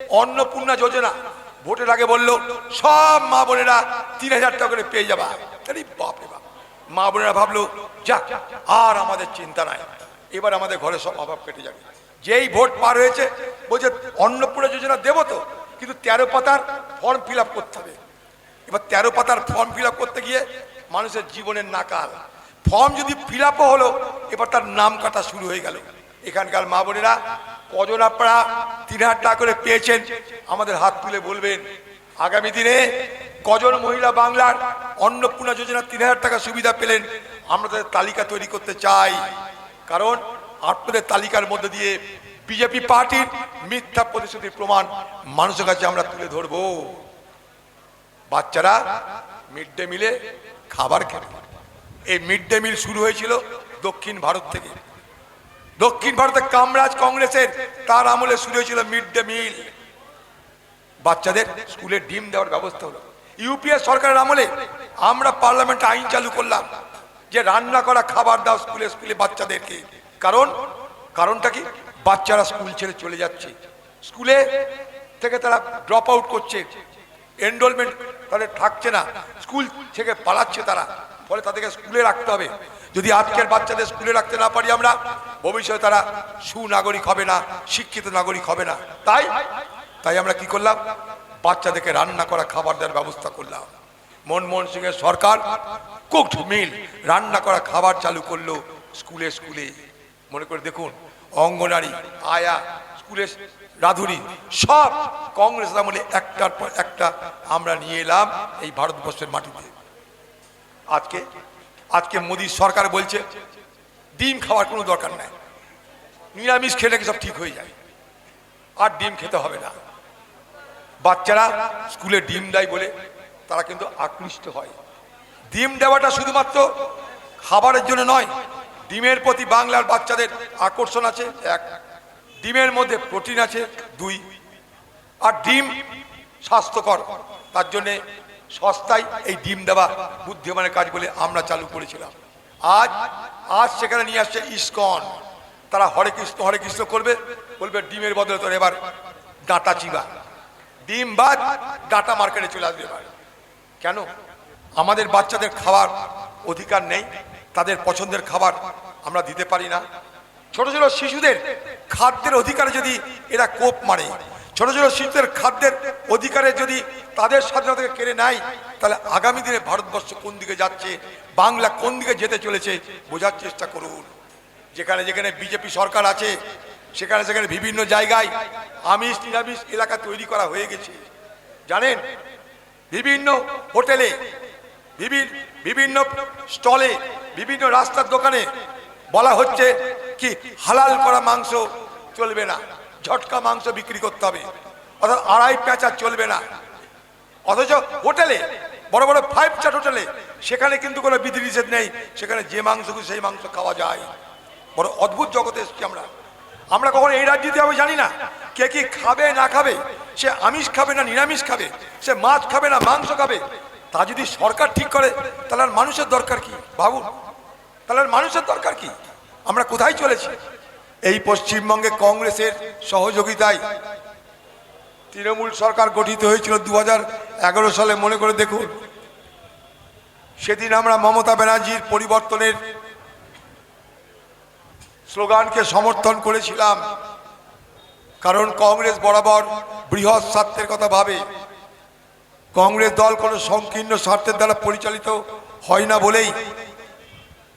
অন্নপূর্ণা যোজনা ভোটের আগে বললো সব মা বোনেরা 3000 টাকা করে পেয়ে যাবা। আরে বাপ রে বাপ, মা বোনেরা ভাবলো যাক আর আমাদের চিন্তা নাই, এবার আমাদের ঘরে সব অভাব কেটে যাবে। যেই ভোট পার হয়েছে বলছে অন্নপূর্ণা যোজনা দেবো তো, কিন্তু 13 পাতার ফর্ম ফিল আপ করতে হবে। এবার 13 পাতার ফর্ম ফিল আপ করতে গিয়ে মানুষের জীবনের নাকাল। ফর্ম যদি ফিল আপও হলো, এবার তার নাম কাটা শুরু হয়ে গেল। এখানকার মা বোনেরা কজন আপনারা 3000 টাকা করে পেয়েছেন আমাদের হাত তুলে বলবেন। আগামী দিনে কজন মহিলা বাংলার অন্নপূর্ণা যোজনা 3000 টাকা সুবিধা পেলেন, আমরা তাদের তালিকা তৈরি করতে চাই। কারণ আপনাদের তালিকার মধ্যে দিয়ে বিজেপি পার্টির মিথ্যা প্রতিশ্রুতির প্রমাণ মানুষের কাছে আমরা তুলে ধরবো। বাচ্চারা মিড ডে মিলে খাবার খেবে। এই মিড ডে মিল শুরু হয়েছিল দক্ষিণ ভারত থেকে। দক্ষিণ ভারতে কামরাজ কংগ্রেসের তার আমলে শুরু হয়েছিল মিড ডে মিল। বাচ্চাদের স্কুলে ডিম দেওয়ার ব্যবস্থা হলো। ইউপিএ সরকারের আমলে আমরা পার্লামেন্টে আইন চালু করলাম যে রান্না করা খাবার দাও স্কুলে স্কুলে বাচ্চাদেরকে। কারণটা কি? বাচ্চারা স্কুল ছেড়ে চলে যাচ্ছে, স্কুলে থেকে তারা ড্রপ আউট করছে, এনরোলমেন্ট তাদের থাকছে না, স্কুল থেকে পালাচ্ছে তারা। ফলে তাদেরকে স্কুলে রাখতে হবে। যদি আজকের বাচ্চাদের স্কুলে রাখতে না পারি আমরা, ভবিষ্যতে তারা সুনাগরিক হবে না, শিক্ষিত নাগরিক হবে না। তাই আমরা কি করলাম? বাচ্চাদেরকে রান্না করা খাবার দেওয়ার ব্যবস্থা করলাম। মনমোহন সিং এর সরকার কুকড মিল, রান্না করা খাবার চালু করলো স্কুলে স্কুলে। মনে করে দেখুন, অঙ্গনারী, আয়া, স্কুলের রাধুনী সব কংগ্রেস আমলে একটার পর একটা আমরা নিয়ে এলাম এই ভারতবর্ষের মাটিতে। আজকে মোদী সরকার বলছে ডিম খাওয়ার কোনো দরকার নাই, নিরামিষ খেলে সব ঠিক হয়ে যায়, আর ডিম খেতে হবে না। বাচ্চারা স্কুলে ডিম দেয় বলে তারা কিন্তু আকৃষ্ট হয়। ডিম দেওয়াটা শুধুমাত্র খাবারের জন্য নয়, ডিমের প্রতি বাংলার বাচ্চাদের আকর্ষণ আছে 1, ডিমের মধ্যে প্রোটিন আছে 2, আর ডিম স্বাস্থ্যকর, তার জন্যে সস্তায় এই ডিম দেওয়া বুদ্ধিমানের কাজ বলে আমরা চালু করেছিলাম। আজ সেখানে নিয়ে আসছে ইসকন। তারা হরে কৃষ্ণ করবে, বলবে ডিমের বদলে তোর এবার ডাঁটা চিবা, ডিম বাদ ডাঁটা মার্কেটে চলে আসবে। এবার কেন আমাদের বাচ্চাদের খাবার অধিকার নেই? তাদের পছন্দের খাবার আমরা দিতে পারি না? ছোট ছোট শিশুদের খাদ্যের অধিকারে যদি এরা কোপ মারে, ছোট ছোট শিশুদের খাদ্যের অধিকারে যদি তাদের স্বাধীনতাকে কেড়ে নেয়, তাহলে আগামী দিনে ভারতবর্ষ কোন দিকে যাচ্ছে, বাংলা কোন দিকে যেতে চলেছে বোঝার চেষ্টা করুন। যেখানে যেখানে বিজেপি সরকার আছে সেখানে সেখানে বিভিন্ন জায়গায় আমিষ নিরামিষ এলাকা তৈরি করা হয়ে গেছে। জানেন, বিভিন্ন হোটেলে, বিভিন্ন স্টলে, বিভিন্ন রাস্তার দোকানে বলা হচ্ছে কি হালাল করা মাংস চলবে না, ঝটকা মাংস বিক্রি করতে হবে, অর্থাৎ আড়াই পেঁচা চলবে না। অথচ হোটেলে, বড় বড় 5 স্টার হোটেলে, সেখানে কিন্তু কোনো বিধি নিষেধ নেই, সেখানে যে মাংস সেই মাংস খাওয়া যায়। বড় অদ্ভুত জগতে এসেছি আমরা কখনো এই রাজ্যতে হবে জানি না কে কি খাবে না খাবে, সে আমিষ খাবে না নিরামিষ খাবে, সে মাছ খাবে না মাংস খাবে, তা যদি সরকার ঠিক করে তাহলে আর মানুষের দরকার কি? ভাবুন, তাহলে আর মানুষের দরকার কি? আমরা কোথায় চলেছি? এই পশ্চিমবঙ্গে কংগ্রেসের সহযোগিতায় তৃণমূল সরকার গঠিত হয়েছিল 2011 সালে। মনে করে দেখুন, সেদিন আমরা মমতা ব্যানার্জির পরিবর্তনের স্লোগানকে সমর্থন করেছিলাম, কারণ কংগ্রেস বরাবর বৃহৎ স্বার্থের কথা ভাবে। কংগ্রেস দল কোনো সংকীর্ণ স্বার্থের দ্বারা পরিচালিত হয় না বলেই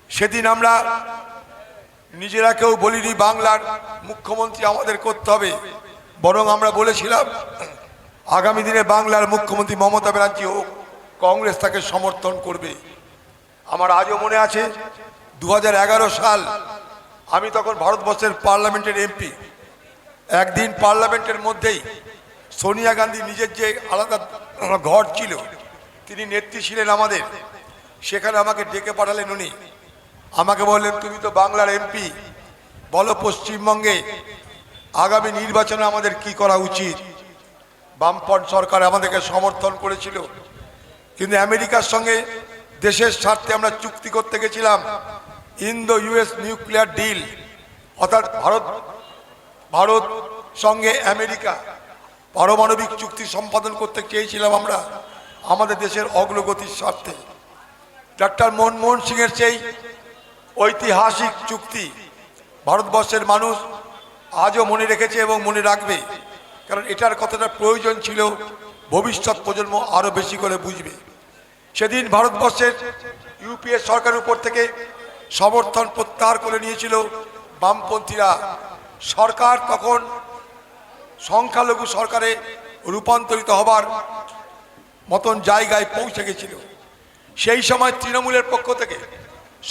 সেদিন আমরা নিজেরা কেউ বলিনি বাংলার মুখ্যমন্ত্রী আমাদের করতে হবে, বরং আমরা বলেছিলাম আগামী দিনে বাংলার মুখ্যমন্ত্রী মমতা ব্যানার্জি হোক, কংগ্রেস তাকে সমর্থন করবে। আমার আজও মনে আছে 2011 সাল, আমি তখন ভারতবর্ষের পার্লামেন্টের এমপি। একদিন পার্লামেন্টের মধ্যেই সোনিয়া গান্ধী নিজের যে আলাদা ঘর ছিল, তিনি নেত্রী ছিলেন আমাদের, সেখানে আমাকে ডেকে পাঠালেন। উনি আমাকে বললেন, তুমি তো বাংলার এমপি, বলো পশ্চিমবঙ্গে আগামী নির্বাচনে আমাদের কি করা উচিত। বামপন্থ সরকার আমাদেরকে সমর্থন করেছিল, কিন্তু আমেরিকার সঙ্গে দেশের স্বার্থে আমরা চুক্তি করতে গেছিলাম, ইন্দো ইউএস নিউক্লিয়ার ডিল, অর্থাৎ ভারত সঙ্গে আমেরিকা পারমাণবিক চুক্তি সম্পাদন করতে চেয়েছিলাম আমরা আমাদের দেশের অগ্রগতির স্বার্থে। ডক্টর মনমোহন সিংয়ের সেই ঐতিহাসিক চুক্তি ভারতবর্ষের মানুষ আজও মনে রেখেছে এবং মনে রাখবে, কারণ এটার কতটা প্রয়োজন ছিল ভবিষ্যৎ প্রজন্ম আরও বেশি করে বুঝবে। সেদিন ভারতবর্ষের ইউপিএ সরকারের উপর থেকে সমর্থন প্রত্যাহার করে নিয়েছিল বামপন্থীরা। সরকার তখন সংখ্যালঘু সরকারে রূপান্তরিত হবার মতন জায়গায় পৌঁছে গেছিল। সেই সময় তৃণমূলের পক্ষ থেকে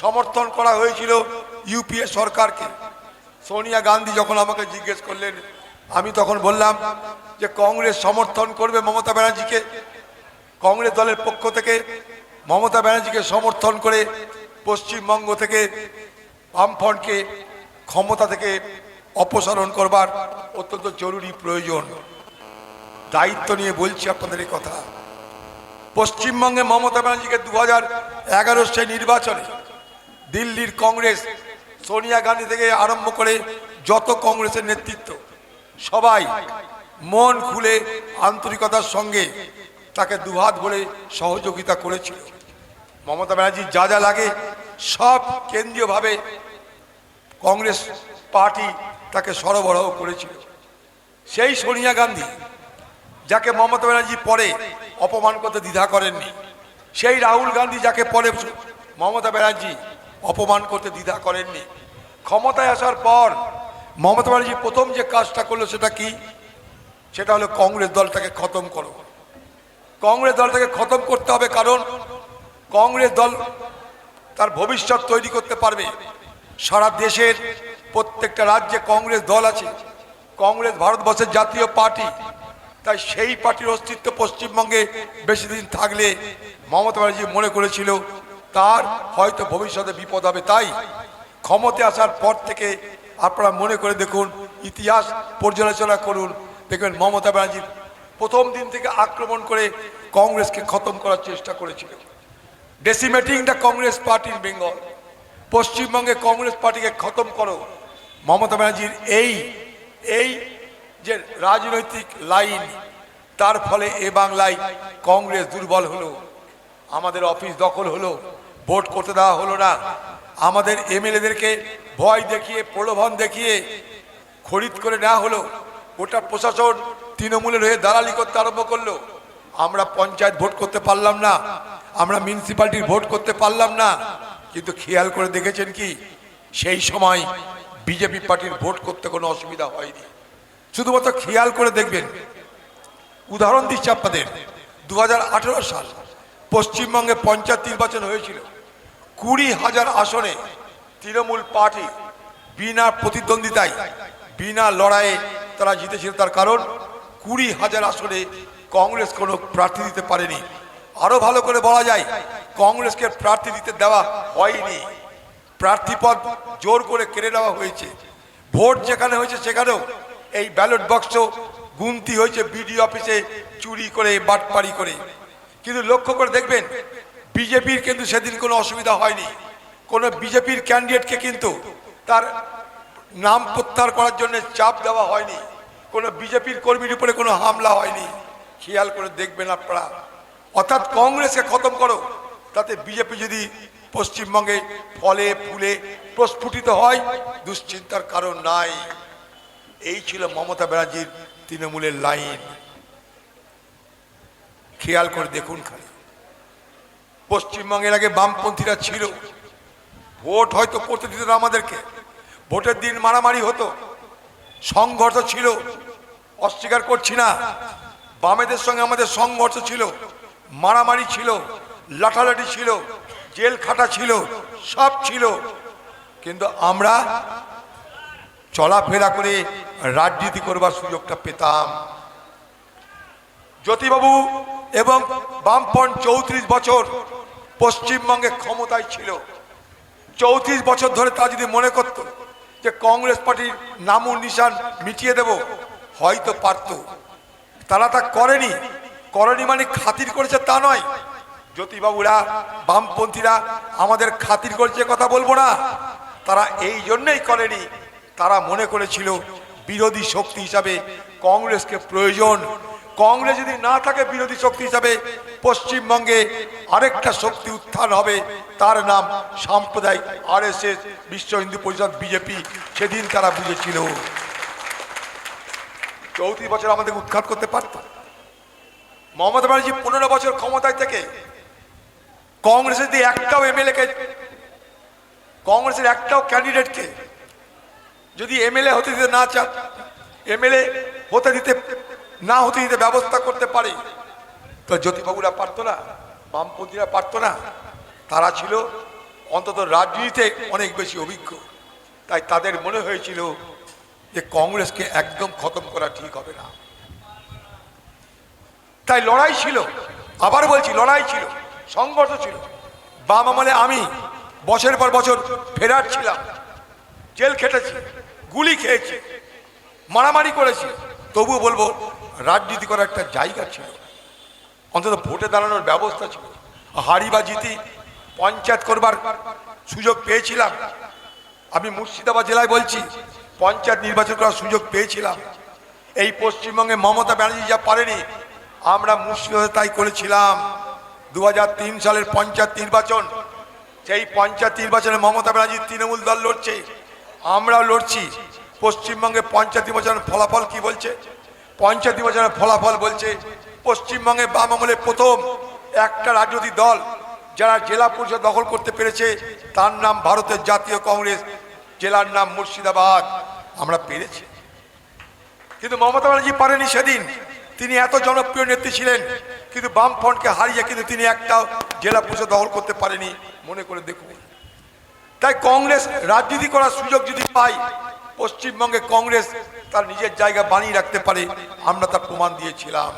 সমর্থন করা হয়েছিল ইউপিএ সরকারকে। সোনিয়া গান্ধী যখন আমাকে জিজ্ঞেস করলেন, আমি তখন বললাম যে কংগ্রেস সমর্থন করবে মমতা ব্যানার্জিকে। কংগ্রেস দলের পক্ষ থেকে মমতা ব্যানার্জিকে সমর্থন করে পশ্চিমবঙ্গ থেকে বামফ্রন্টকে ক্ষমতা থেকে অপসারণ করবার অত্যন্ত জরুরি প্রয়োজন। দায়িত্ব নিয়ে বলছি আপনাদের এই কথা। পশ্চিমবঙ্গে মমতা ব্যানার্জিকে 2011 সেই নির্বাচনে দিল্লির কংগ্রেস, সোনিয়া গান্ধী থেকে আরম্ভ করে যত কংগ্রেসের নেতৃত্ব সবাই মন খুলে আন্তরিকতার সঙ্গে তাকে দুহাত ভরে সহযোগিতা করেছিল। মমতা ব্যানার্জি যা যা লাগে সব কেন্দ্রীয়ভাবে কংগ্রেস পার্টি তাকে সরবরাহ করেছিল। সেই সোনিয়া গান্ধী যাকে মমতা ব্যানার্জি পরে অপমান করতে দ্বিধা করেননি, সেই রাহুল গান্ধী যাকে পরে মমতা ব্যানার্জি অপমান করতে দ্বিধা করেননি, ক্ষমতায় আসার পর মমতা ব্যানার্জি প্রথম যে কাজটা করলো সেটা কি? সেটা হলো কংগ্রেস দলটাকে খতম করো। কংগ্রেস দলটাকে খতম করতে হবে, কারণ কংগ্রেস দল তার ভবিষ্যৎ তৈরি করতে পারবে। সারা দেশের প্রত্যেকটা রাজ্যে কংগ্রেস দল আছে। কংগ্রেস ভারতবর্ষের জাতীয় পার্টি, তাই সেই পার্টির অস্তিত্ব পশ্চিমবঙ্গে বেশি দিন থাকলে মমতা ব্যানার্জি মনে করেছিল তার হয়তো ভবিষ্যতে বিপদ হবে। তাই ক্ষমতায় আসার পর থেকে আপনারা মনে করে দেখুন, ইতিহাস পর্যালোচনা করুন, দেখবেন মমতা ব্যানার্জি প্রথম দিন থেকে আক্রমণ করে কংগ্রেসকে খতম করার চেষ্টা করেছিল। Decimating the Congress party in Bengal. পশ্চিমবঙ্গে কংগ্রেস পার্টিকে খতম করো। মমতা ব্যানার্জির এই যে রাজনৈতিক লাইন, তার ফলে এ বাংলায় কংগ্রেস দুর্বল হলো। আমাদের অফিস দখল হলো, ভোট করতে দেওয়া হলো না। আমাদের এমএলএদেরকে ভয় দেখিয়ে, প্রলোভন দেখিয়ে খরিদ করে নেওয়া হলো। গোটা প্রশাসন তৃণমূলের হয়ে দালালি করতে আরম্ভ করলো। আমরা পঞ্চায়েত ভোট করতে পারলাম না, আমরা মিউনিসিপ্যালিটির ভোট করতে পারলাম না। কিন্তু খেয়াল করে দেখেছেন কি, সেই সময় বিজেপি পার্টির ভোট করতে কোনো অসুবিধা হয়নি। শুধুমাত্র খেয়াল করে দেখবেন। উদাহরণ দিচ্ছি আপনাদের, 2018 সাল পশ্চিমবঙ্গে পঞ্চায়েত নির্বাচন হয়েছিল। 20,000 আসনে তৃণমূল পার্টি বিনা প্রতিদ্বন্দ্বিতায়, বিনা লড়াইয়ে তারা জিতেছিল। তার কারণ 20,000 আসনে কংগ্রেস কোনো প্রার্থী দিতে পারেনি। আরো ভালো করে বলা যায়, কংগ্রেসকে প্রার্থী দিতে দেওয়া হয়নি, প্রার্থীপদ জোর করে কেড়ে নেওয়া হয়েছে। ভোট যেখানে হয়েছে সেখানেও এই ব্যালট বক্স গুনতি হয়েছে বিডিও অফিসে চুরি করে, বাটপাড়ি করে। কিন্তু লক্ষ্য করে দেখবেন, বিজেপির কিন্তু সেদিন কোনো অসুবিধা হয়নি। কোনো বিজেপির ক্যান্ডিডেটকে কিন্তু তার নাম প্রত্যাহার করার জন্য চাপ দেওয়া হয়নি। কোনো বিজেপির কর্মীর উপরে কোনো হামলা হয়নি। খেয়াল করে দেখবেন আপনারা। অর্থাৎ কংগ্রেসকে খতম করো, তাতে বিজেপি যদি পশ্চিমবঙ্গে ফলে ফুলে প্রস্ফুটিত হয়, দুশ্চিন্তার কারণ নাই। এই ছিল মমতা ব্যানার্জির তৃণমূলের লাইন। খেয়াল করে দেখুন খালি, পশ্চিমবঙ্গের আগে বামপন্থীরা ছিল, ভোট হয়তো করতে দিত না আমাদেরকে। ভোটের দিন মারামারি হতো, সংঘর্ষ ছিল, অস্বীকার করছি না। বামেদের সঙ্গে আমাদের সংঘর্ষ ছিল, মারামারি ছিল, লাঠালাঠি ছিল, জেল খাটা ছিল, সব ছিল। কিন্তু আমরা চলাফেরা করে রাজনীতি করবার সুযোগটা পেতাম। জ্যোতিবাবু এবং বামফ্রন্ট 34 বছর পশ্চিমবঙ্গে ক্ষমতায় ছিল। 34 বছর ধরে তা যদি মনে করত যে কংগ্রেস পার্টির নামও নিশান মিটিয়ে দেব, হয়তো পারত। তারা তা করেনি। করেনি মানে খাতির করেছে তা নয়। জ্যোতিবাবুরা, বামপন্থীরা আমাদের খাতির করেছে কথা বলবো না, তারা এই জন্যই করেনি। তারা মনে করেছিল বিরোধী শক্তি হিসাবে কংগ্রেসকে প্রয়োজন। কংগ্রেস যদি না থাকে বিরোধী শক্তি হিসাবে, পশ্চিমবঙ্গে আরেকটা শক্তি উত্থান হবে, তার নাম সাম্প্রদায়িক আরএসএস, বিশ্ব হিন্দু পরিষদ, বিজেপি। সেদিন তারা বুঝেছিল 34 বছর আমাদের উৎখাত করতে পারত। মমতা ব্যানার্জি 15 বছর ক্ষমতায় থেকে কংগ্রেসের দিয়ে একটাও এমএলএ-কে, কংগ্রেসের একটাও ক্যান্ডিডেটকে যদি এমএলএ হতে দিতে না চান, এমএলএ হতে দিতে না হতে দিতে ব্যবস্থা করতে পারে, তো জ্যোতিবাবুরা পারতো না, বামপন্থীরা পারতো না। তারা ছিল অন্তত রাজনীতিতে অনেক বেশি অভিজ্ঞ, তাই তাদের মনে হয়েছিল যে কংগ্রেসকে একদম খতম করা ঠিক হবে না। তাই লড়াই ছিল, আবার বলছি লড়াই ছিল, সংঘর্ষ ছিল। বাম আমলে আমি বছরের পর বছর ফেরার ছিলাম, জেল খেটেছি, গুলি খেয়েছি, মারামারি করেছি, তবুও বলবো রাজনীতি করার একটা জায়গা ছিল, অন্তত ভোটে দাঁড়ানোর ব্যবস্থা ছিল। হারি বা জিতি পঞ্চায়েত করবার সুযোগ পেয়েছিলাম। আমি মুর্শিদাবাদ জেলায় বলছি, পঞ্চায়েত নির্বাচন করার সুযোগ পেয়েছিলাম। এই পশ্চিমবঙ্গে মমতা ব্যানার্জি যা পারেনি, আমরা মুর্শিদাবাদে তাই করেছিলাম। 2003 সালের পঞ্চায়েত নির্বাচন, সেই পঞ্চায়েত নির্বাচনে মমতা ব্যানার্জি তৃণমূল দল লড়ছে, আমরাও লড়ছি। পশ্চিমবঙ্গে পঞ্চায়েত নির্বাচনের ফলাফল কি বলছে? পঞ্চায়েত নির্বাচনের ফলাফল বলছে পশ্চিমবঙ্গে বাম আমলে প্রথম একটা রাজনৈতিক দল যারা জেলা পরিষদ দখল করতে পেরেছে, তার নাম ভারতের জাতীয় কংগ্রেস, জেলার নাম মুর্শিদাবাদ। আমরা পেরেছি, কিন্তু মমতা ব্যানার্জি পারেনি সেদিন। তিনি এত জনপ্রিয় নেত্রী ছিলেন, কিন্তু বামফ্রন্টকে হারিয়ে কিন্তু তিনি একটাও জেলা পরিষদ দখল করতে পারেনি। মনে করে দেখুন। তাই কংগ্রেস রাজনীতি করার সুযোগ যদি পায়, পশ্চিমবঙ্গে কংগ্রেস তার নিজের জায়গা বানিয়ে রাখতে পারে, আমরা তার প্রমাণ দিয়েছিলাম।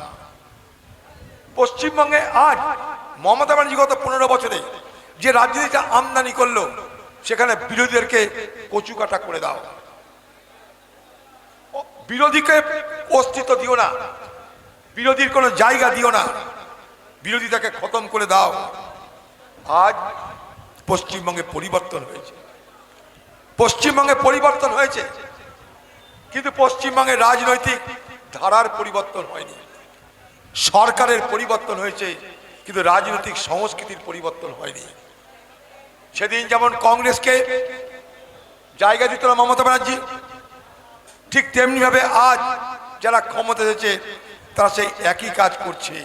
পশ্চিমবঙ্গে আজ মমতা ব্যানার্জি গত 15 বছরে যে রাজনীতিটা আমদানি করলো, সেখানে বিরোধীদেরকে কচু কাটা করে দাও, বিরোধীকে অস্তিত্ব দিও না, বিরোধীর কোনো জায়গা দিও না, বিরোধিতাকে খতম করে দাও। আজ পশ্চিমবঙ্গে পরিবর্তন হয়েছে, পশ্চিমবঙ্গে পরিবর্তন হয়েছে, কিন্তু পশ্চিমবঙ্গের রাজনৈতিক ধারার পরিবর্তন হয়নি। সরকারের পরিবর্তন হয়েছে, কিন্তু রাজনৈতিক সংস্কৃতির পরিবর্তন হয়নি। সেদিন যেমন কংগ্রেসকে জায়গা দিত না মমতা ব্যানার্জি, ঠিক তেমনি ভাবে আজ যারা ক্ষমতা এসেছে তারা সেই একই কাজ করছে।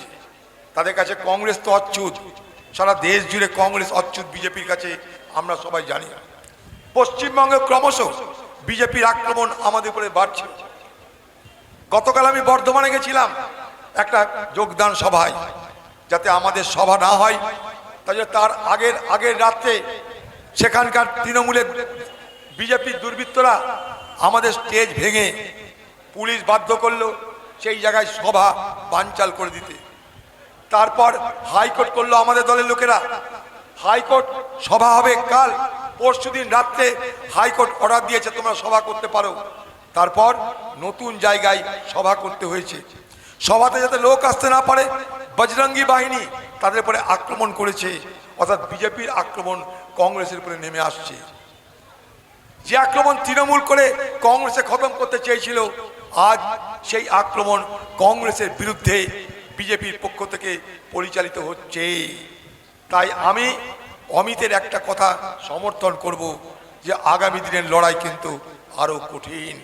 তাদের কাছে কংগ্রেস তো অচ্যুত, সারা দেশ জুড়ে কংগ্রেস অচ্যুত বিজেপির কাছে, আমরা সবাই জানি। পশ্চিমবঙ্গে ক্রমশ বিজেপির আক্রমণ আমাদের উপরে বাড়ছে। গতকাল আমি বর্ধমানে গেছিলাম একটা যোগদান সভায়, যাতে আমাদের সভা না হয় তার আগের রাত্রে সেখানকার তৃণমূলের বিজেপির দুর্বৃত্তরা আমাদের স্টেজ ভেঙে পুলিশ বাধ্য করলো সেই জায়গায় সভা বানচাল করে দিতে। তারপর হাইকোর্ট করলো আমাদের দলের লোকেরা, হাইকোর্ট সভা হবে কাল, পরশুদিন রাত্রে হাইকোর্ট অর্ডার দিয়েছে তোমরা সভা করতে পারো। তারপর নতুন জায়গায় সভা করতে হয়েছে। সভাতে যাতে লোক আসতে না পারে, বজরঙ্গি বাহিনী তাদের উপরে আক্রমণ করেছে, অর্থাৎ বিজেপির আক্রমণ কংগ্রেসের উপরে নেমে আসছে। যে আক্রমণ তৃণমূল করে কংগ্রেসে খতম করতে চেয়েছিল, আজ সেই আক্রমণ কংগ্রেসের বিরুদ্ধে বিজেপির পক্ষ থেকে পরিচালিত হচ্ছে। তাই আমি অমিতের একটা কথা সমর্থন করব, যে আগামী দিনের লড়াই কিন্তু আরো কঠিন।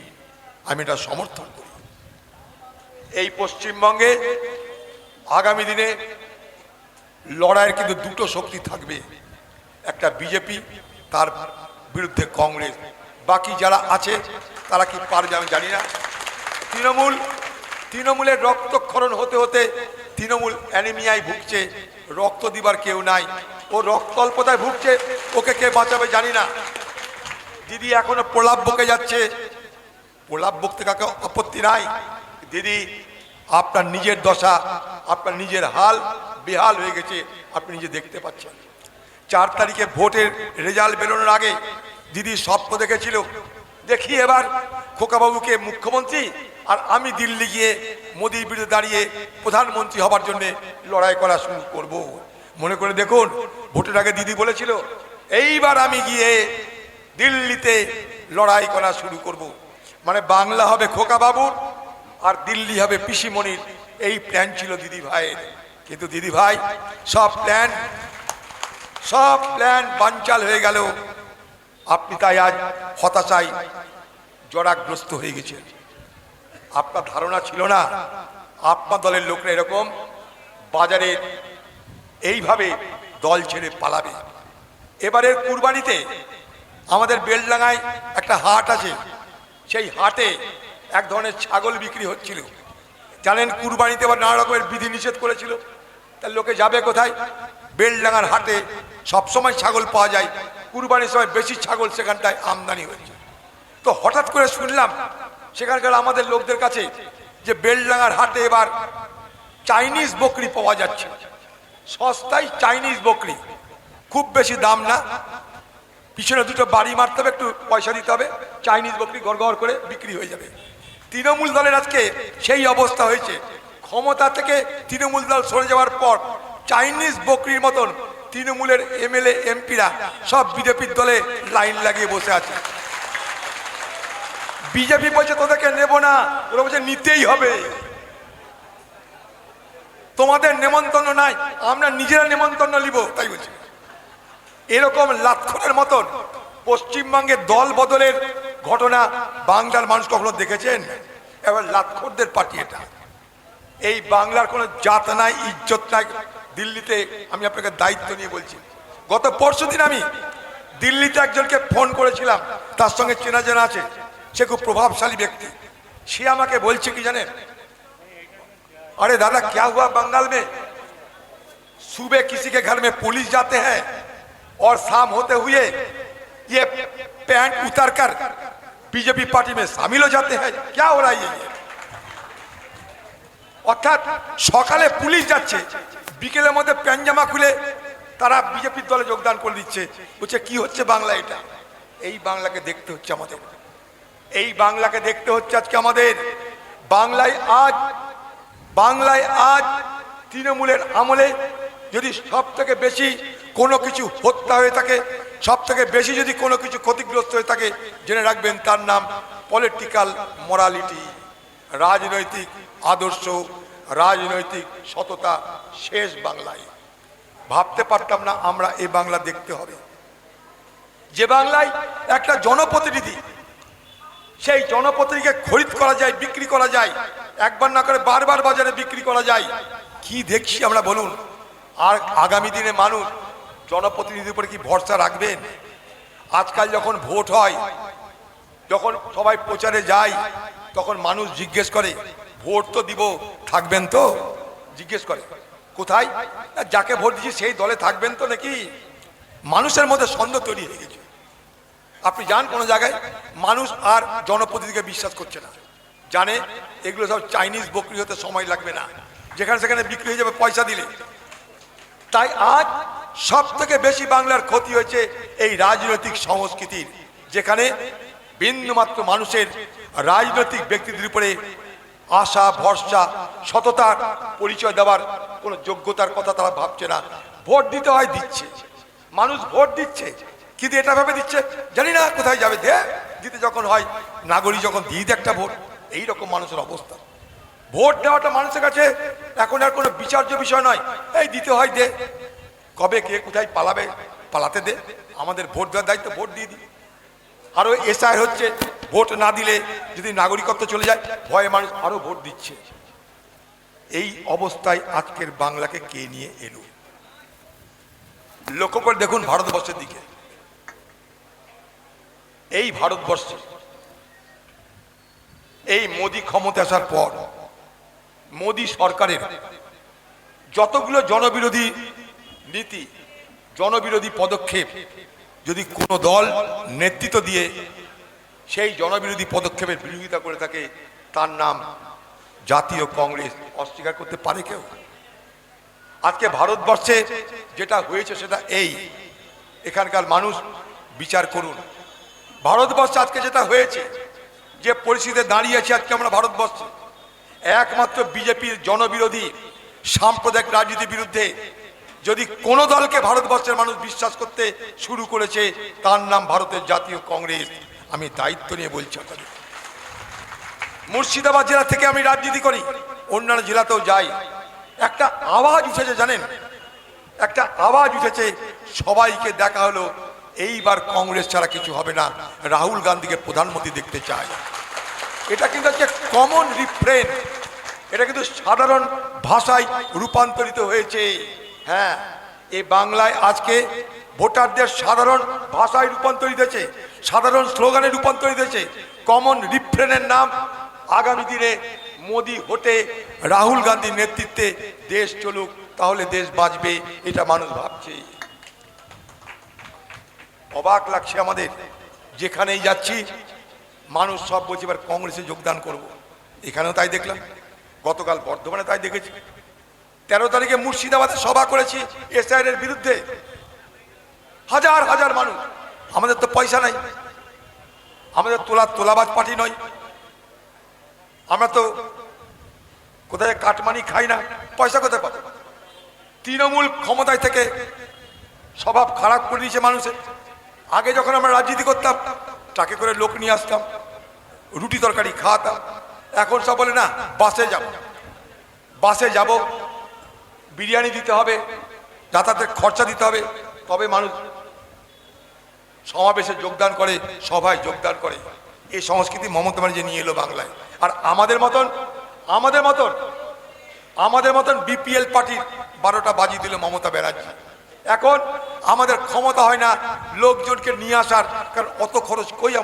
আমি এটা সমর্থন করি। এই পশ্চিমবঙ্গে আগামী দিনে লড়াইয়ের কিন্তু দুটো শক্তি থাকবে, একটা বিজেপি, তার বিরুদ্ধে কংগ্রেস। বাকি যারা আছে তারা কি পারবে আমি জানি না। তৃণমূলের রক্তক্ষরণ হতে হতে তৃণমূল অ্যানিমিয়ায় ভুগছে, রক্ত দিবার কেউ নাই, ও রক্ত অল্পতায় ভুগছে, ওকে কে বাঁচাবে জানি না। দিদি এখনো প্রলাপ বকে যাচ্ছে, প্রলাপ বকতে কাকে আপত্তি নাই। দিদি আপনার নিজের দশা, আপনার নিজের হাল বেহাল হয়ে গেছে, আপনি নিজে দেখতে পাচ্ছেন। 4 তারিখে ভোটের রেজাল্ট বেরোনোর আগে দিদি স্বপ্ন দেখেছিল, দেখি এবার খোকাবাবুকে মুখ্যমন্ত্রী আর আমি দিল্লি গিয়ে মোদির বিরুদ্ধে দাঁড়িয়ে প্রধানমন্ত্রী হবার জন্য লড়াই করা শুরু করব। মনে করে দেখুন, ভোটের আগে দিদি বলেছিল এইবার আমি গিয়ে দিল্লিতে লড়াই করা শুরু করব। মানে বাংলা হবে খোকা বাবুর আর দিল্লি হবে পিসিমণির, এই প্ল্যান ছিল দিদি ভাইয়ের। কিন্তু দিদি ভাই সব প্ল্যান বানচাল হয়ে গেল। আপনি তাই আজ হতাশায় জরাগ্রস্ত হয়ে গেছেন। আপনার ধারণা ছিল না আপনার দলের লোকরা এরকম বাজারে এইভাবে দল ছেড়ে পালাবে। এবারের কুরবানিতে আমাদের বেলডাঙ্গায় একটা হাট আছে, সেই হাটে এক ধরনের ছাগল বিক্রি হচ্ছিল। জানেন কুরবানিতে আবার নানা রকমের বিধি নিষেধ করেছিল, তার লোকে যাবে কোথায়? বেলডাঙ্গার হাটে সবসময় ছাগল পাওয়া যায়, কুরবানির সময় বেশি ছাগল সেখানটায় আমদানি হয়েছে। তো হঠাৎ করে শুনলাম সেখানকার আমাদের লোকদের কাছে যে বেলডাঙ্গার হাটে এবার চাইনিজ বকরি পাওয়া যাচ্ছে, সস্তায় চাইনিজ বকরি, খুব বেশি দাম না, পিছনে দুটো বাড়ি মারতে হবে, একটু পয়সা দিতে হবে, চাইনিজ বকরি গড় করে বিক্রি হয়ে যাবে। তৃণমূল দলের আজকে সেই অবস্থা হয়েছে। ক্ষমতা থেকে তৃণমূল দল সরে যাওয়ার পর চাইনিজ বকরির মতন তৃণমূলের এমএলএ এমপিরা সব বিজেপির দলে লাইন লাগিয়ে বসে আছে। বিজেপি বলছে তোদেরকে নেব না, ওরা বলছে নিতেই হবে, তোমাদের নেমন্তন্ন নাই, আমরা নিজেরা নেমন্তন্ন নিব, তাই বলছি। এরকম লাক্ষণের মতন পশ্চিমবঙ্গের দল বদলের ঘটনা বাংলার মানুষ কখনো দেখেছেন? এবার লাক্ষরদের পার্টি এটা। এই বাংলার কোনো জাত নাই, ইজ্জত নাই। দিল্লিতে আমি আপনাকে দায়িত্ব নিয়ে বলছি, গত পরশুদিন আমি দিল্লিতে একজনকে ফোন করেছিলাম, তার সঙ্গে চেনা জানা আছে, সে খুব প্রভাবশালী ব্যক্তি। সে আমাকে বলছে কি জানেন, अरे दादा क्या हुआ बंगाल में, सुबह किसी के घर में पुलिस जाते हैं और शाम होते हुए ये पैंट उतार कर बीजेपी पार्टी में शामिल हो जाते हैं, क्या हो रहा है ये? অর্থাৎ সকালে পুলিশ যাচ্ছে, বিকেলের মধ্যে প্যান্ট খুলে তারা বিজেপির দলে যোগদান করে দিচ্ছে। বলছে কি হচ্ছে বাংলা এটা? এই বাংলাকে দেখতে হচ্ছে আমাদের, এই বাংলাকে দেখতে হচ্ছে আজকে আমাদের। বাংলায় আজ তৃণমূলের আমলে যদি সব থেকে বেশি কোনো কিছু হত্যা হয়ে থাকে, সব থেকে বেশি যদি কোনো কিছু ক্ষতিগ্রস্ত হয়ে থাকে, জেনে রাখবেন তার নাম পলিটিক্যাল মোরালিটি, রাজনৈতিক আদর্শ, রাজনৈতিক সততা শেষ বাংলায়। ভাবতে পারতাম না আমরা এই বাংলা দেখতে হবে, যে বাংলায় একটা জনপ্রতিনিধি, সেই জনপ্রতিনিধিকে খরিদ করা যায়, বিক্রি করা যায়, একবার না করে বারবার বাজারে বিক্রি করা যায়। কি দেখছি আমরা বলুন? আর আগামী দিনে মানুষ জনপ্রতিনিধির উপরে কি ভরসা রাখবেন? আজকাল যখন ভোট হয়, যখন সবাই প্রচারে যায়, তখন মানুষ জিজ্ঞেস করে ভোট তো দিব, থাকবেন তো? জিজ্ঞেস করে কোথায়, যাকে ভোট দিচ্ছি সেই দলে থাকবেন তো নাকি? মানুষের মধ্যে সন্দেহ তৈরি হয়ে গেছে। আপনি যান কোনো জায়গায়, মানুষ আর জনপ্রতিনিধিকে বিশ্বাস করছে না, জানে এগুলো সব চাইনিজ বকরি হতে সময় লাগবে না, যেখানে সেখানে বিক্রি হয়ে যাবে পয়সা দিলে। তাই আজ সব থেকে বেশি বাংলার ক্ষতি হয়েছে এই রাজনৈতিক সংস্কৃতির, যেখানে বিন্দুমাত্র মানুষের রাজনৈতিক ব্যক্তিদের উপরে আশা ভরসা সততার পরিচয় দেওয়ার কোনো যোগ্যতার কথা তারা ভাবছে না। ভোট দিতে হয়, দিচ্ছে, মানুষ ভোট দিচ্ছে, কিন্তু এটা ভাবে দিচ্ছে জানি না কোথায় যাবে, দিতে যখন হয় নাগরিক যখন দিয়ে একটা ভোট। এইরকম মানুষের অবস্থা। ভোট দেওয়াটা মানুষের কাছে এখন আর কোনো বিচার্য বিষয় নয়, এই দিতে হয়, দে, কবে কে কোথায় পালাবে পালাতে দে, আমাদের ভোট দেওয়ার দায়িত্ব, ভোট দিয়ে দিই। আরো এসআই হচ্ছে, ভোট না দিলে যদি নাগরিকত্ব চলে যায় ভয়ে মানুষ আরো ভোট দিচ্ছে। এই অবস্থায় আজকের বাংলাকে কে নিয়ে এলো? লক্ষ্য করে দেখুন ভারতবর্ষের দিকে। এই ভারতবর্ষে এই মোদি ক্ষমতা আসার পর মোদি সরকারের যতগুলো জনবিরোধী নীতি, জনবিরোধী পদক্ষেপ, যদি কোনো দল নেতৃত্ব দিয়ে সেই জনবিরোধী পদক্ষেপের বিরোধিতা করে থাকে, তার নাম জাতীয় কংগ্রেস। অস্বীকার করতে পারে কেউ? আজকে ভারতবর্ষে যেটা হয়েছে সেটা এই, এখানকার মানুষ বিচার করুন। ভারতবর্ষে আজকে যেটা হয়েছে, যে পরিস্থিতিতে দাঁড়িয়েছে আজকে আমরা ভারতবর্ষে, একমাত্র বিজেপির জনবিরোধী সাম্প্রদায়িক রাজনীতির বিরুদ্ধে যদি কোনো দলকে ভারতবর্ষের মানুষ বিশ্বাস করতে শুরু করেছে, তার নাম ভারতের জাতীয় কংগ্রেস। আমি দায়িত্ব নিয়ে বলছি আপনাদের। মুর্শিদাবাদ জেলা থেকে আমি রাজনীতি করি, অন্যান্য জেলাতেও যাই। একটা আওয়াজ উঠেছে জানেন, একটা আওয়াজ উঠেছে, সবাইকে দেখা হলো এইবার কংগ্রেস ছাড়া কিছু হবে না, রাহুল গান্ধীকে প্রধানমন্ত্রী দেখতে চায়। এটা কিন্তু হচ্ছে কমন রিফ্রেন, এটা কিন্তু সাধারণ ভাষায় রূপান্তরিত হয়েছে। হ্যাঁ, এই বাংলায় আজকে ভোটারদের সাধারণ ভাষায় রূপান্তরিত হয়েছে, সাধারণ স্লোগানে রূপান্তরিত হয়েছে। কমন রিফ্রেনের নাম আগামী দিনে মোদি হটে রাহুল গান্ধীর নেতৃত্বে দেশ চলুক, তাহলে দেশ বাঁচবে, এটা মানুষ ভাবছে। অবাক লাগছে আমাদের, যেখানেই যাচ্ছি মানুষ সব বলছে এবার কংগ্রেসে যোগদান করব। এখানেও তাই দেখলাম, গতকাল বর্ধমানে তাই দেখেছি। 13 তারিখে মুর্শিদাবাদে সভা করেছি এসআইআর এর বিরুদ্ধে, হাজার হাজার মানুষ। আমাদের তো পয়সা নাই, আমাদের তোলাবাজ পার্টি নয়, আমরা তো কোথায় কাটমানি খাই না, পয়সা কোথায় পাবো? তৃণমূল ক্ষমতায় থেকে স্বভাব খারাপ করে দিয়েছে মানুষের। আগে যখন আমরা রাজনীতি করতাম ট্রাকে করে লোক নিয়ে আসতাম, রুটি তরকারি খাওয়াতাম। এখন সব বলে না, বাসে যাব, বিরিয়ানি দিতে হবে, যাতায়াতের খরচা দিতে হবে, তবে মানুষ সমাবেশে যোগদান করে, সভায় যোগদান করে। এই সংস্কৃতি মমতা ব্যানার্জি নিয়ে এলো বাংলায়। আর আমাদের মতন বিপিএল পার্টির 12টা বাজি দিল মমতা ব্যানার্জি। এখন আমাদের ক্ষমতা হয় না লোকজনকে নিয়ে আসার, কারণ অত খরচ কই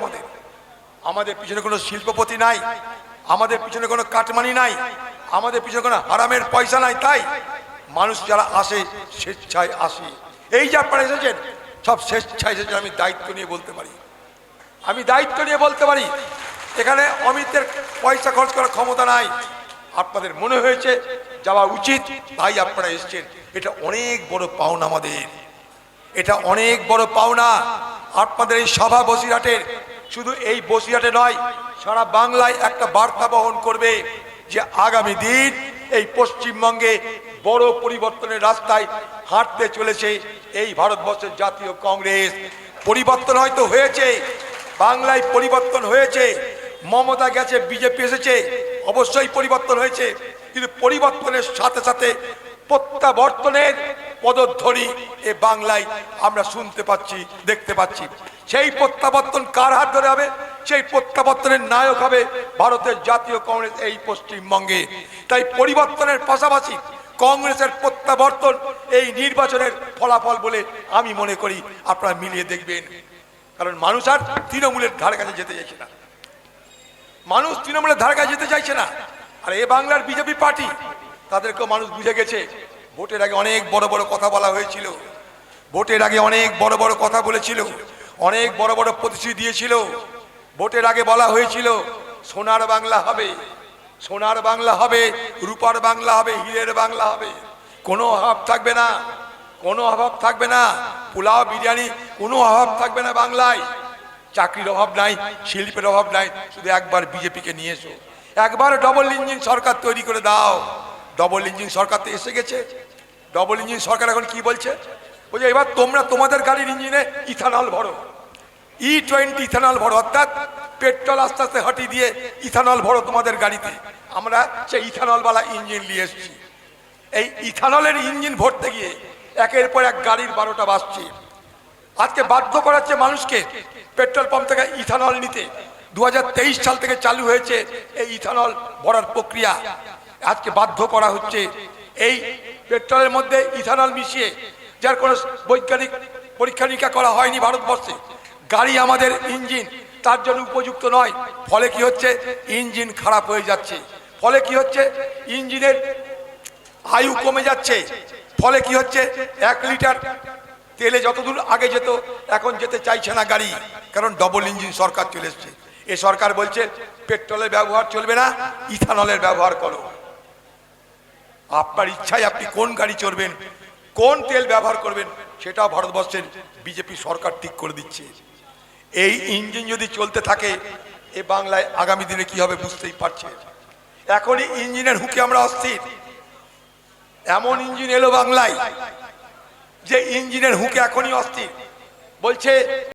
আমাদের পিছনে কোনো শিল্পপতি নাই, আমাদের পিছনে কোনো কাটমানি নাই, আমাদের পিছনে কোনো হারামের পয়সা নাই। তাই মানুষ যারা আসে স্বেচ্ছায় আসে। এই যে আপনারা এসেছেন সব স্বেচ্ছায় এসেছেন, আমি দায়িত্ব নিয়ে বলতে পারি, এখানে অমিতের পয়সা খরচ করার ক্ষমতা নাই। আপনাদের মনে হয়েছে যাওয়া উচিত, তাই আপনারা এসেছেন। এটা অনেক বড় পাওনা আমাদের, এটা অনেক বড় পাওনা। আপনাদের এই সভা বসিরহাটের, শুধু এই বসিরহাটে নয়, সারা বাংলায় একটা বার্তা বহন করবে যে আগামী দিন এই পশ্চিমবঙ্গে বড় পরিবর্তনের রাস্তায় হাঁটতে চলেছে এই ভারতবর্ষের জাতীয় কংগ্রেস। পরিবর্তন হয়তো হয়েছে, বাংলায় পরিবর্তন হয়েছে, মমতা গেছে, বিজেপি এসেছে, অবশ্যই পরিবর্তন হয়েছে, কিন্তু পরিবর্তনের সাথে সাথে প্রত্যাবর্তনের পদধ্বনি এ বাংলায় আমরা শুনতে পাচ্ছি, দেখতে পাচ্ছি। সেই প্রত্যাবর্তন কার হাত ধরে হবে? সেই প্রত্যাবর্তনের নায়ক হবে ভারতের জাতীয় কংগ্রেস এই পশ্চিমবঙ্গে। তাই পরিবর্তনের পাশাপাশি কংগ্রেসের প্রত্যাবর্তন এই নির্বাচনের ফলাফল বলে আমি মনে করি। আপনারা মিলিয়ে দেখবেন, কারণ মানুষ আর তৃণমূলের ধারে কাছে যেতে চাইছে না, মানুষ তৃণমূলের ধারে কাছে যেতে চাইছে না। আর এ বাংলার বিজেপি পার্টি, তাদেরকেও মানুষ বুঝে গেছে। ভোটের আগে অনেক বড় বড় কথা বলা হয়েছিল, ভোটের আগে অনেক বড় বড় কথা বলেছিল, অনেক বড় বড় প্রতিশ্রুতি দিয়েছিল। ভোটের আগে বলা হয়েছিল সোনার বাংলা হবে, সোনার বাংলা হবে, রূপার বাংলা হবে, হীরের বাংলা হবে, কোনো অভাব থাকবে না, কোনো অভাব থাকবে না, পোলাও বিরিয়ানি কোনো অভাব থাকবে না বাংলায়। চাকরির অভাব নাই, শিল্পের অভাব নাই, শুধু একবার বিজেপিকে নিয়ে এসো, একবার ডবল ইঞ্জিন সরকার তৈরি করে দাও। ডবল ইঞ্জিন সরকার তো এসে গেছে। ডবল ইঞ্জিন সরকার এখন কি বলছে? বলছে এবার তোমরা তোমাদের গাড়ির ইঞ্জিনে ইথানল ভরো, E20 ইথানল ভরো, অর্থাৎ পেট্রোল আস্তে আস্তে হটিয়ে দিয়ে ইথানল ভরো তোমাদের গাড়িতে। আমরা সেই ইথানলওয়ালা ইঞ্জিন নিয়ে এসেছি। এই ইথানলের ইঞ্জিন ভরতে গিয়ে একের পর এক গাড়ির 12টা বাজছে। আজকে বাধ্য করাচ্ছে মানুষকে পেট্রোল পাম্প থেকে ইথানল নিতে। 2023 সাল থেকে চালু হয়েছে এই ইথানল ভরার প্রক্রিয়া। আজকে বাধ্য করা হচ্ছে এই পেট্রোলের মধ্যে ইথানল মিশিয়ে, যার কোনো বৈজ্ঞানিক পরীক্ষা নিরীক্ষা করা হয়নি ভারতবর্ষে। গাড়ি আমাদের ইঞ্জিন তার জন্য উপযুক্ত নয়। ফলে কি হচ্ছে? ইঞ্জিন খারাপ হয়ে যাচ্ছে। ফলে কি হচ্ছে? ইঞ্জিনের আয়ু কমে যাচ্ছে। ফলে কি হচ্ছে? 1 লিটার তেলে যতদূর আগে যেত এখন যেতে চাইছে না গাড়ি, কারণ ডবল ইঞ্জিন সরকার চলে এসছে। এ সরকার বলছে পেট্রোলের ব্যবহার চলবে না, ইথানলের ব্যবহার করো। আপনার ইচ্ছায় আপনি কোন গাড়ি চড়বেন, কোন তেল ব্যবহার করবেন, সেটাও ভারতবর্ষের বিজেপি সরকার ঠিক করে দিচ্ছে। এই ইঞ্জিন যদি চলতে থাকে এ বাংলায় আগামী দিনে কি হবে বুঝতেই পারছেন। এখনই ইঞ্জিনের হুকে আমরা অস্থির। এমন ইঞ্জিন এলো বাংলায় যে ইঞ্জিনের হুকে এখনই অস্থির। বলছে